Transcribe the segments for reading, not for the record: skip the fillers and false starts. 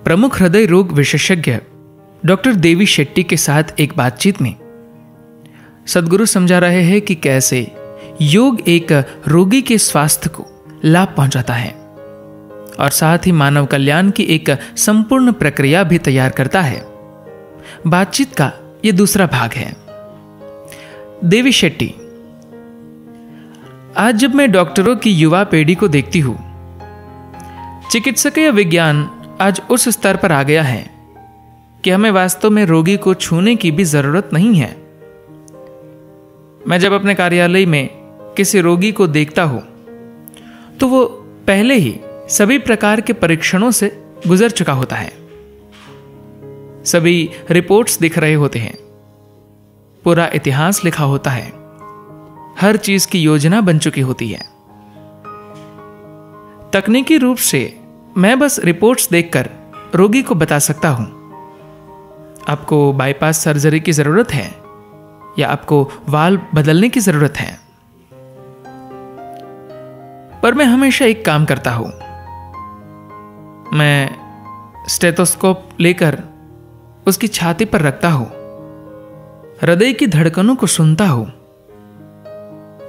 प्रमुख हृदय रोग विशेषज्ञ डॉक्टर देवी शेट्टी के साथ एक बातचीत में सदगुरु समझा रहे हैं कि कैसे योग एक रोगी के स्वास्थ्य को लाभ पहुंचाता है और साथ ही मानव कल्याण की एक संपूर्ण प्रक्रिया भी तैयार करता है। बातचीत का यह दूसरा भाग है। देवी शेट्टी: आज जब मैं डॉक्टरों की युवा पीढ़ी को देखती हूं, चिकित्सकीय विज्ञान आज उस स्तर पर आ गया है कि हमें वास्तव में रोगी को छूने की भी जरूरत नहीं है। मैं जब अपने कार्यालय में किसी रोगी को देखता हूं तो वो पहले ही सभी प्रकार के परीक्षणों से गुजर चुका होता है। सभी रिपोर्ट्स दिख रहे होते हैं, पूरा इतिहास लिखा होता है, हर चीज की योजना बन चुकी होती है। तकनीकी रूप से मैं बस रिपोर्ट्स देखकर रोगी को बता सकता हूं आपको बाईपास सर्जरी की जरूरत है या आपको वाल्व बदलने की जरूरत है। पर मैं हमेशा एक काम करता हूं, मैं स्टेथोस्कोप लेकर उसकी छाती पर रखता हूं, हृदय की धड़कनों को सुनता हूं,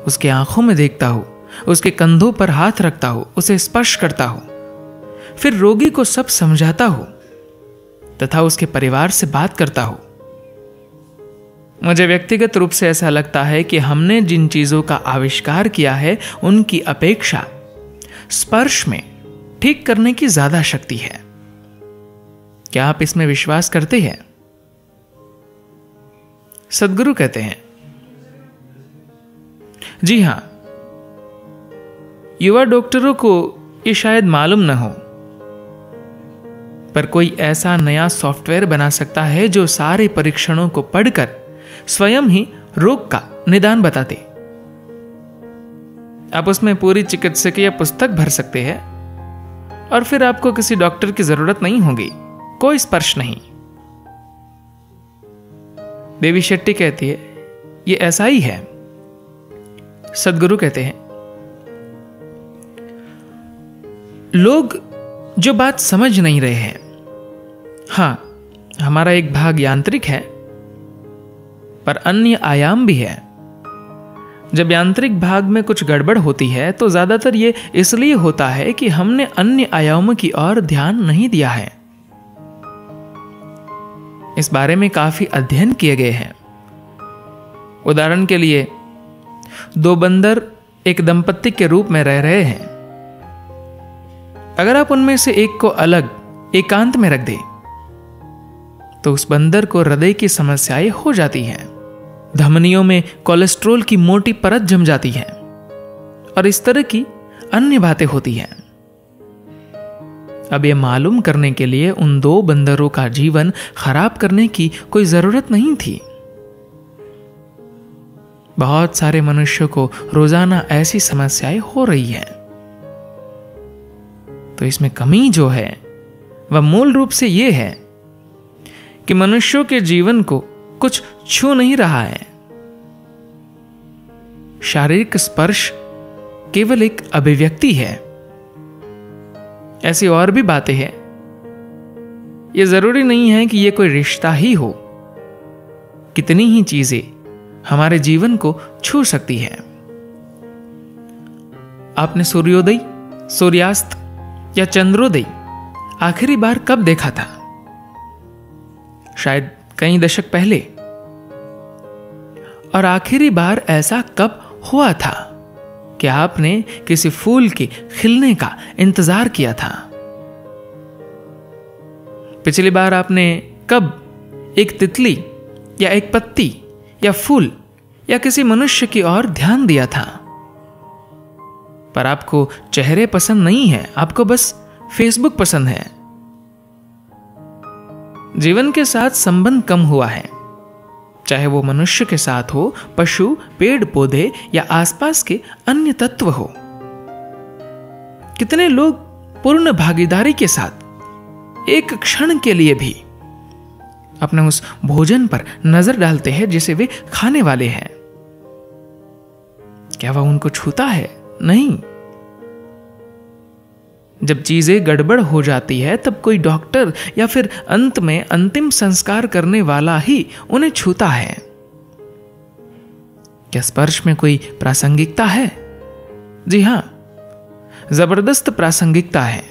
उसकी आंखों में देखता हूं, उसके कंधों पर हाथ रखता हूं, उसे स्पर्श करता हूं, फिर रोगी को सब समझाता हूं तथा उसके परिवार से बात करता हूं। मुझे व्यक्तिगत रूप से ऐसा लगता है कि हमने जिन चीजों का आविष्कार किया है उनकी अपेक्षा स्पर्श में ठीक करने की ज्यादा शक्ति है। क्या आप इसमें विश्वास करते हैं? सदगुरु कहते हैं, जी हां, युवा डॉक्टरों को ये शायद मालूम न हो, पर कोई ऐसा नया सॉफ्टवेयर बना सकता है जो सारे परीक्षणों को पढ़कर स्वयं ही रोग का निदान बताते। आप उसमें पूरी चिकित्सकीय पुस्तक भर सकते हैं और फिर आपको किसी डॉक्टर की जरूरत नहीं होगी, कोई स्पर्श नहीं। देवी शेट्टी कहती है, ये ऐसा ही है। सदगुरु कहते हैं, लोग जो बात समझ नहीं रहे हैं, हां, हमारा एक भाग यांत्रिक है पर अन्य आयाम भी है। जब यांत्रिक भाग में कुछ गड़बड़ होती है तो ज्यादातर ये इसलिए होता है कि हमने अन्य आयामों की ओर ध्यान नहीं दिया है। इस बारे में काफी अध्ययन किए गए हैं। उदाहरण के लिए, दो बंदर एक दंपत्ति के रूप में रह रहे हैं। अगर आप उनमें से एक को अलग एकांत में रख दें तो उस बंदर को हृदय की समस्याएं हो जाती हैं, धमनियों में कोलेस्ट्रॉल की मोटी परत जम जाती है और इस तरह की अन्य बातें होती हैं। अब यह मालूम करने के लिए उन दो बंदरों का जीवन खराब करने की कोई जरूरत नहीं थी। बहुत सारे मनुष्यों को रोजाना ऐसी समस्याएं हो रही हैं। तो इसमें कमी जो है वह मूल रूप से यह है कि मनुष्यों के जीवन को कुछ छू नहीं रहा है। शारीरिक स्पर्श केवल एक अभिव्यक्ति है। ऐसी और भी बातें हैं। यह जरूरी नहीं है कि यह कोई रिश्ता ही हो। कितनी ही चीजें हमारे जीवन को छू सकती हैं। आपने सूर्योदय, सूर्यास्त या चंद्रोदय आखिरी बार कब देखा था? शायद कई दशक पहले। और आखिरी बार ऐसा कब हुआ था कि आपने किसी फूल के खिलने का इंतजार किया था? पिछली बार आपने कब एक तितली या एक पत्ती या फूल या किसी मनुष्य की ओर ध्यान दिया था? पर आपको चेहरे पसंद नहीं है, आपको बस फेसबुक पसंद है। जीवन के साथ संबंध कम हुआ है, चाहे वो मनुष्य के साथ हो, पशु, पेड़ पौधे या आसपास के अन्य तत्व हो। कितने लोग पूर्ण भागीदारी के साथ एक क्षण के लिए भी अपने उस भोजन पर नजर डालते हैं जिसे वे खाने वाले हैं। क्या वह उनको छूता है? नहीं। जब चीजें गड़बड़ हो जाती है तब कोई डॉक्टर या फिर अंत में अंतिम संस्कार करने वाला ही उन्हें छूता है। क्या स्पर्श में कोई प्रासंगिकता है? जी हां, जबरदस्त प्रासंगिकता है।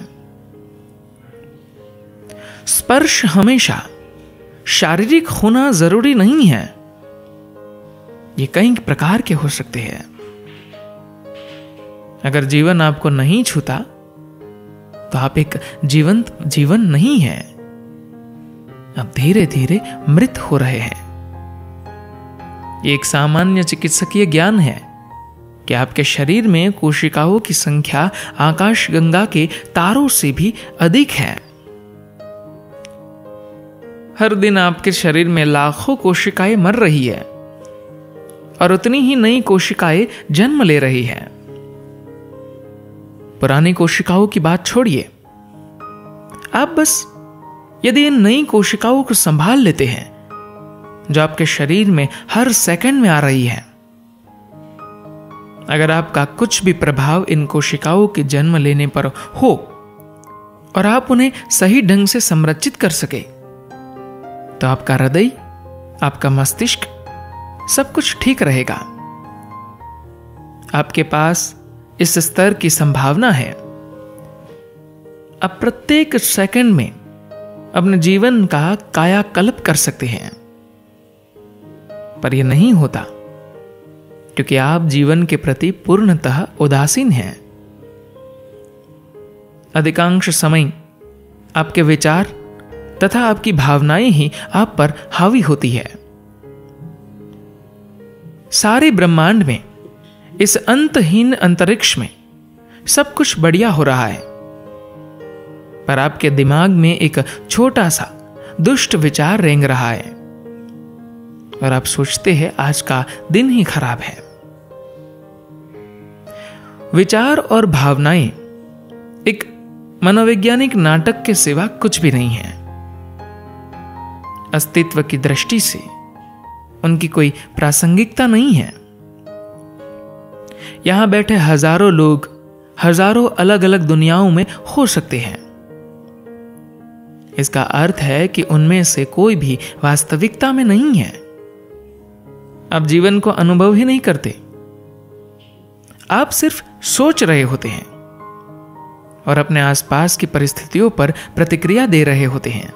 स्पर्श हमेशा शारीरिक होना जरूरी नहीं है। ये कई प्रकार के हो सकते हैं। अगर जीवन आपको नहीं छूता तो आप एक जीवंत जीवन नहीं है, आप धीरे धीरे मृत हो रहे हैं। ये एक सामान्य चिकित्सकीय ज्ञान है कि आपके शरीर में कोशिकाओं की संख्या आकाशगंगा के तारों से भी अधिक है। हर दिन आपके शरीर में लाखों कोशिकाएं मर रही है और उतनी ही नई कोशिकाएं जन्म ले रही हैं। पुरानी कोशिकाओं की बात छोड़िए, आप बस यदि इन नई कोशिकाओं को संभाल लेते हैं जो आपके शरीर में हर सेकंड में आ रही है, अगर आपका कुछ भी प्रभाव इन कोशिकाओं के जन्म लेने पर हो और आप उन्हें सही ढंग से संरक्षित कर सके, तो आपका हृदय, आपका मस्तिष्क, सब कुछ ठीक रहेगा। आपके पास इस स्तर की संभावना है। आप प्रत्येक सेकंड में अपने जीवन का कायाकल्प कर सकते हैं, पर यह नहीं होता क्योंकि आप जीवन के प्रति पूर्णतः उदासीन हैं। अधिकांश समय आपके विचार तथा आपकी भावनाएं ही आप पर हावी होती है। सारे ब्रह्मांड में, इस अंतहीन अंतरिक्ष में सब कुछ बढ़िया हो रहा है, पर आपके दिमाग में एक छोटा सा दुष्ट विचार रेंग रहा है और आप सोचते हैं आज का दिन ही खराब है। विचार और भावनाएं एक मनोवैज्ञानिक नाटक के सिवा कुछ भी नहीं है। अस्तित्व की दृष्टि से उनकी कोई प्रासंगिकता नहीं है। यहां बैठे हजारों लोग हजारों अलग अलग दुनियाओं में हो सकते हैं। इसका अर्थ है कि उनमें से कोई भी वास्तविकता में नहीं है। आप जीवन को अनुभव ही नहीं करते, आप सिर्फ सोच रहे होते हैं और अपने आसपास की परिस्थितियों पर प्रतिक्रिया दे रहे होते हैं।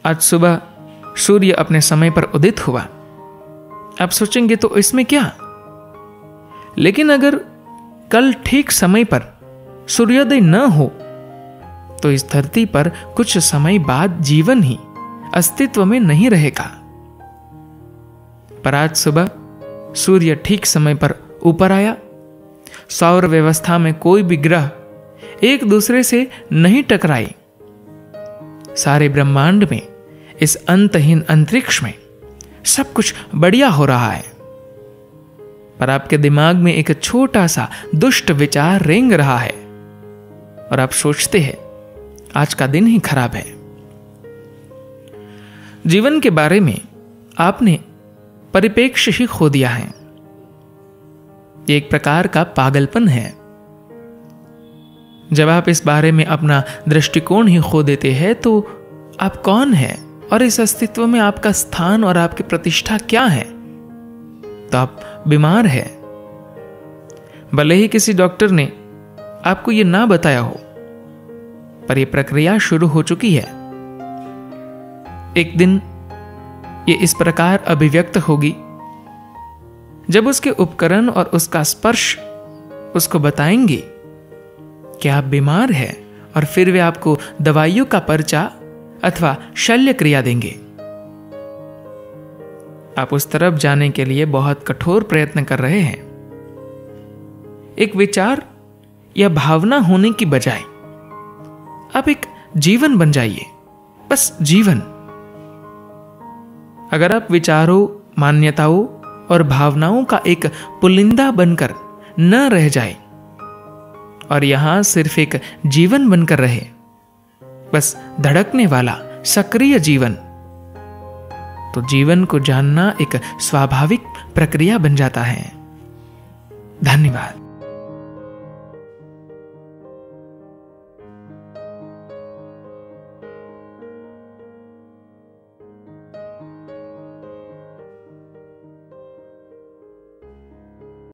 आज सुबह सूर्य अपने समय पर उदित हुआ, आप सोचेंगे तो इसमें क्या, लेकिन अगर कल ठीक समय पर सूर्योदय न हो तो इस धरती पर कुछ समय बाद जीवन ही अस्तित्व में नहीं रहेगा। पर आज सुबह सूर्य ठीक समय पर ऊपर आया। सौर व्यवस्था में कोई भी ग्रह एक दूसरे से नहीं टकराए। सारे ब्रह्मांड में, इस अंतहीन अंतरिक्ष में सब कुछ बढ़िया हो रहा है, पर आपके दिमाग में एक छोटा सा दुष्ट विचार रेंग रहा है और आप सोचते हैं आज का दिन ही खराब है। जीवन के बारे में आपने परिप्रेक्ष्य ही खो दिया है। ये एक प्रकार का पागलपन है। जब आप इस बारे में अपना दृष्टिकोण ही खो देते हैं तो आप कौन हैं और इस अस्तित्व में आपका स्थान और आपकी प्रतिष्ठा क्या है, तो आप बीमार हैं। भले ही किसी डॉक्टर ने आपको यह ना बताया हो, पर यह प्रक्रिया शुरू हो चुकी है। एक दिन ये इस प्रकार अभिव्यक्त होगी जब उसके उपकरण और उसका स्पर्श उसको बताएंगे कि आप बीमार हैं, और फिर वे आपको दवाइयों का पर्चा अथवा शल्य क्रिया देंगे। आप उस तरफ जाने के लिए बहुत कठोर प्रयत्न कर रहे हैं। एक विचार या भावना होने की बजाय आप एक जीवन बन जाइए, बस जीवन। अगर आप विचारों, मान्यताओं और भावनाओं का एक पुलिंदा बनकर न रह जाए और यहां सिर्फ एक जीवन बनकर रहे, बस धड़कने वाला सक्रिय जीवन, तो जीवन को जानना एक स्वाभाविक प्रक्रिया बन जाता है। धन्यवाद।